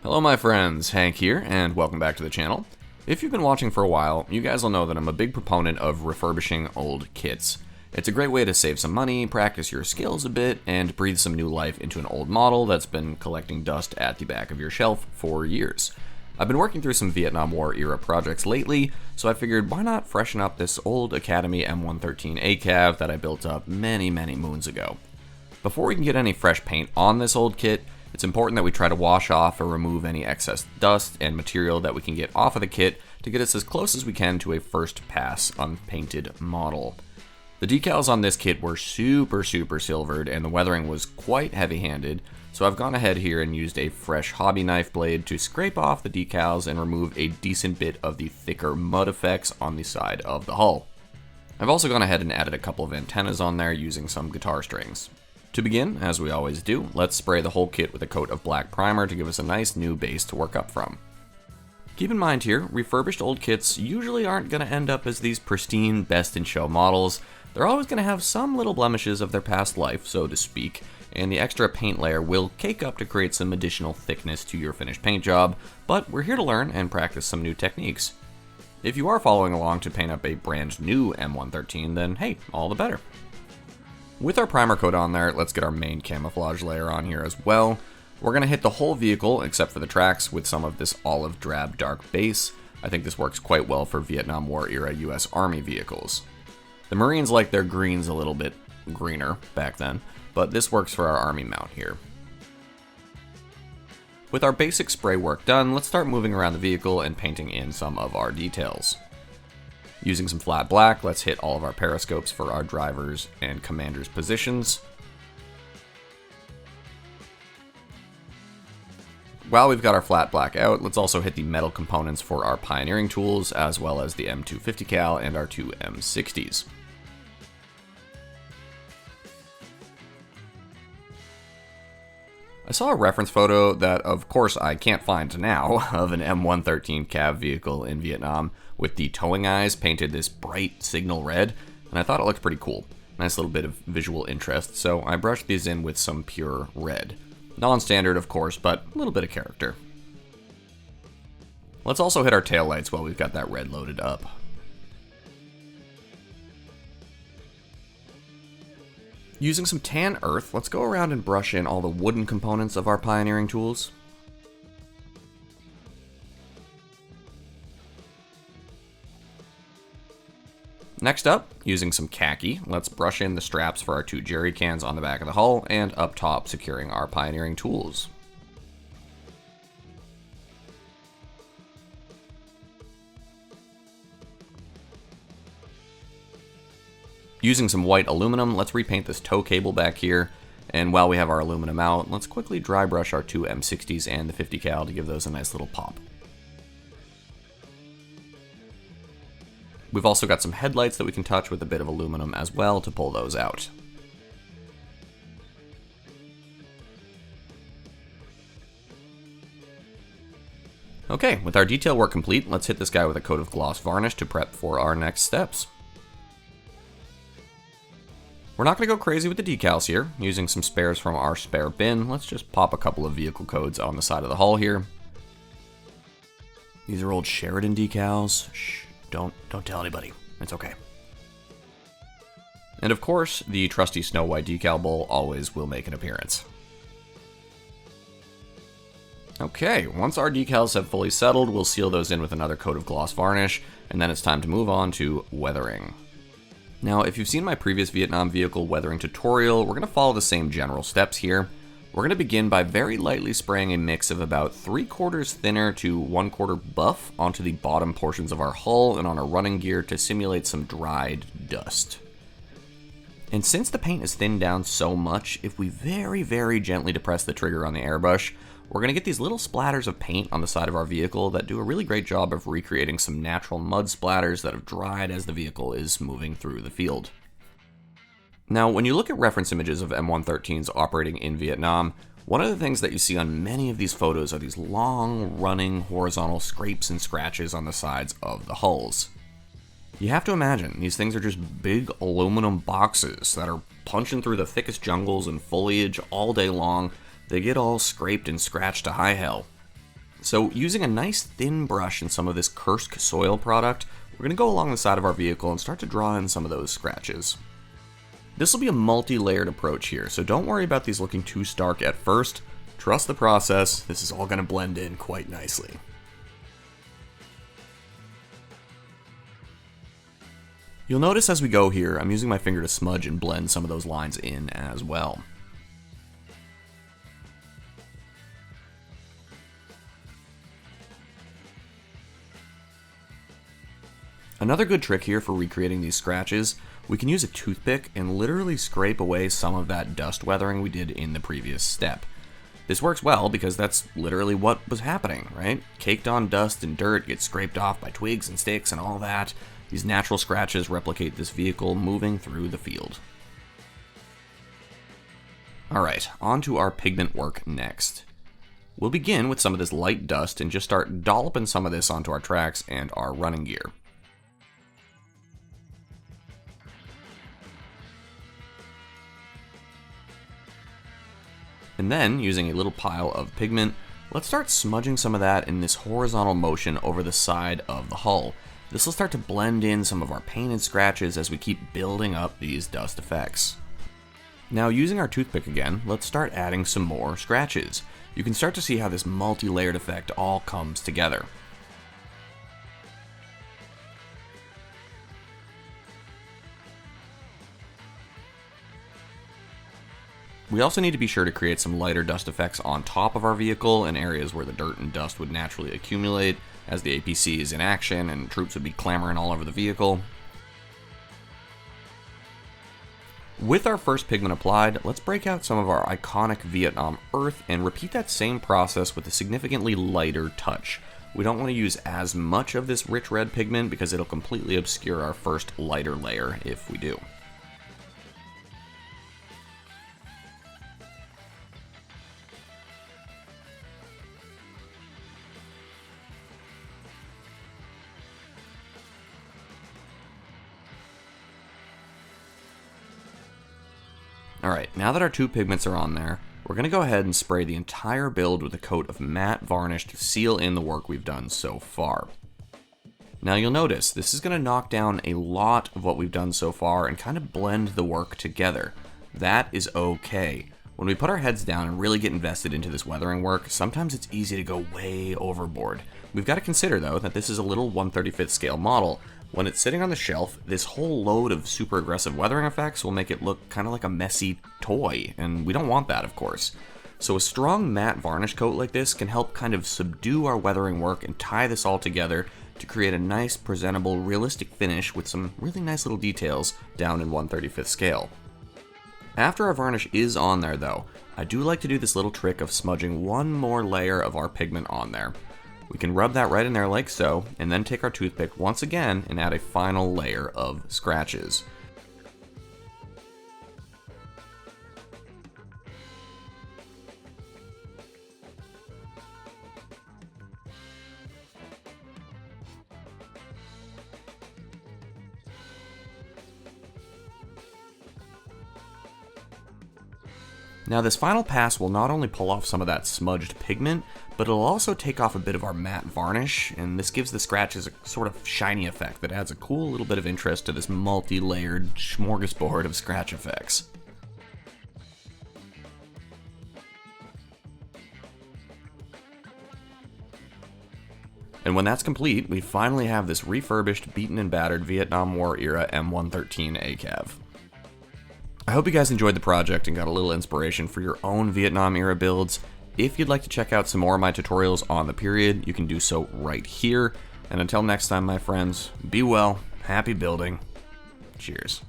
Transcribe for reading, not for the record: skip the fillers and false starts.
Hello my friends, Hank here, and welcome back to the channel. If you've been watching for a while, you guys will know that I'm a big proponent of refurbishing old kits. It's a great way to save some money, practice your skills a bit, and breathe some new life into an old model that's been collecting dust at the back of your shelf for years. I've been working through some Vietnam War era projects lately, so I figured why not freshen up this old Academy M113 ACAV that I built up many moons ago. Before we can get any fresh paint on this old kit, it's important that we try to wash off or remove any excess dust and material that we can get off of the kit to get us as close as we can to a first pass unpainted model. The decals on this kit were super silvered and the weathering was quite heavy-handed, so I've gone ahead here and used a fresh hobby knife blade to scrape off the decals and remove a decent bit of the thicker mud effects on the side of the hull. I've also gone ahead and added a couple of antennas on there using some guitar strings. To begin, as we always do, let's spray the whole kit with a coat of black primer to give us a nice new base to work up from. Keep in mind here, refurbished old kits usually aren't going to end up as these pristine, best-in-show models. They're always going to have some little blemishes of their past life, so to speak, and the extra paint layer will cake up to create some additional thickness to your finished paint job, but we're here to learn and practice some new techniques. If you are following along to paint up a brand new M113, then hey, all the better. With our primer coat on there, let's get our main camouflage layer on here as well. We're going to hit the whole vehicle, except for the tracks, with some of this olive drab dark base. I think this works quite well for Vietnam War era US Army vehicles. The Marines like their greens a little bit greener back then, but this works for our Army mount here. With our basic spray work done, let's start moving around the vehicle and painting in some of our details. Using some flat black, let's hit all of our periscopes for our drivers and commanders' positions. While we've got our flat black out, let's also hit the metal components for our pioneering tools, as well as the M250 cal and our two M60s. I saw a reference photo that, of course, I can't find now, of an M113 ACAV vehicle in Vietnam with the towing eyes painted this bright signal red, and I thought it looked pretty cool. Nice little bit of visual interest, so I brushed these in with some pure red. Non-standard, of course, but a little bit of character. Let's also hit our taillights while we've got that red loaded up. Using some tan earth, let's go around and brush in all the wooden components of our pioneering tools. Next up, using some khaki, let's brush in the straps for our two jerry cans on the back of the hull and up top securing our pioneering tools. Using some white aluminum, let's repaint this tow cable back here, and while we have our aluminum out, let's quickly dry brush our two M60s and the 50 cal to give those a nice little pop. We've also got some headlights that we can touch with a bit of aluminum as well to pull those out. Okay, with our detail work complete, let's hit this guy with a coat of gloss varnish to prep for our next steps. We're not going to go crazy with the decals here. Using some spares from our spare bin, let's just pop a couple of vehicle codes on the side of the hull here. These are old Sheridan decals. Shh, don't tell anybody. It's okay. And of course, the trusty snow white decal bowl always will make an appearance. Okay, once our decals have fully settled, we'll seal those in with another coat of gloss varnish, and then it's time to move on to weathering. Now, if you've seen my previous Vietnam vehicle weathering tutorial, we're going to follow the same general steps here. We're going to begin by very lightly spraying a mix of about 3/4 thinner to 1/4 buff onto the bottom portions of our hull and on our running gear to simulate some dried dust. And since the paint is thinned down so much, if we very gently depress the trigger on the airbrush, we're going to get these little splatters of paint on the side of our vehicle that do a really great job of recreating some natural mud splatters that have dried as the vehicle is moving through the field. Now, when you look at reference images of M113s operating in Vietnam, one of the things that you see on many of these photos are these long, running, horizontal scrapes and scratches on the sides of the hulls. You have to imagine, these things are just big aluminum boxes that are punching through the thickest jungles and foliage all day long. They get all scraped and scratched to high hell. So using a nice thin brush and some of this Kursk soil product, we're going to go along the side of our vehicle and start to draw in some of those scratches. This will be a multi-layered approach here, so don't worry about these looking too stark at first. Trust the process, this is all going to blend in quite nicely. You'll notice as we go here, I'm using my finger to smudge and blend some of those lines in as well. Another good trick here for recreating these scratches, we can use a toothpick and literally scrape away some of that dust weathering we did in the previous step. This works well because that's literally what was happening, right? Caked on dust and dirt gets scraped off by twigs and sticks and all that. These natural scratches replicate this vehicle moving through the field. Alright, on to our pigment work next. We'll begin with some of this light dust and just start dolloping some of this onto our tracks and our running gear. And then, using a little pile of pigment, let's start smudging some of that in this horizontal motion over the side of the hull. This will start to blend in some of our painted scratches as we keep building up these dust effects. Now, using our toothpick again, let's start adding some more scratches. You can start to see how this multi-layered effect all comes together. We also need to be sure to create some lighter dust effects on top of our vehicle in areas where the dirt and dust would naturally accumulate as the APC is in action and troops would be clamoring all over the vehicle. With our first pigment applied, let's break out some of our iconic Vietnam earth and repeat that same process with a significantly lighter touch. We don't want to use as much of this rich red pigment because it'll completely obscure our first lighter layer if we do. Alright, now that our two pigments are on there, we're going to go ahead and spray the entire build with a coat of matte varnish to seal in the work we've done so far. Now you'll notice, this is going to knock down a lot of what we've done so far and kind of blend the work together. That is okay. When we put our heads down and really get invested into this weathering work, sometimes it's easy to go way overboard. We've got to consider though that this is a little 1/35th scale model. When it's sitting on the shelf, this whole load of super aggressive weathering effects will make it look kind of like a messy toy, and we don't want that, of course. So a strong matte varnish coat like this can help kind of subdue our weathering work and tie this all together to create a nice, presentable, realistic finish with some really nice little details down in 1/35th scale. After our varnish is on there though, I do like to do this little trick of smudging one more layer of our pigment on there. We can rub that right in there like so, and then take our toothpick once again and add a final layer of scratches. Now this final pass will not only pull off some of that smudged pigment, but it'll also take off a bit of our matte varnish, and this gives the scratches a sort of shiny effect that adds a cool little bit of interest to this multi-layered smorgasbord of scratch effects. And when that's complete, we finally have this refurbished, beaten and battered Vietnam War era M113 ACAV. I hope you guys enjoyed the project and got a little inspiration for your own Vietnam era builds. If you'd like to check out some more of my tutorials on the period, you can do so right here. And until next time, my friends, be well, happy building, cheers.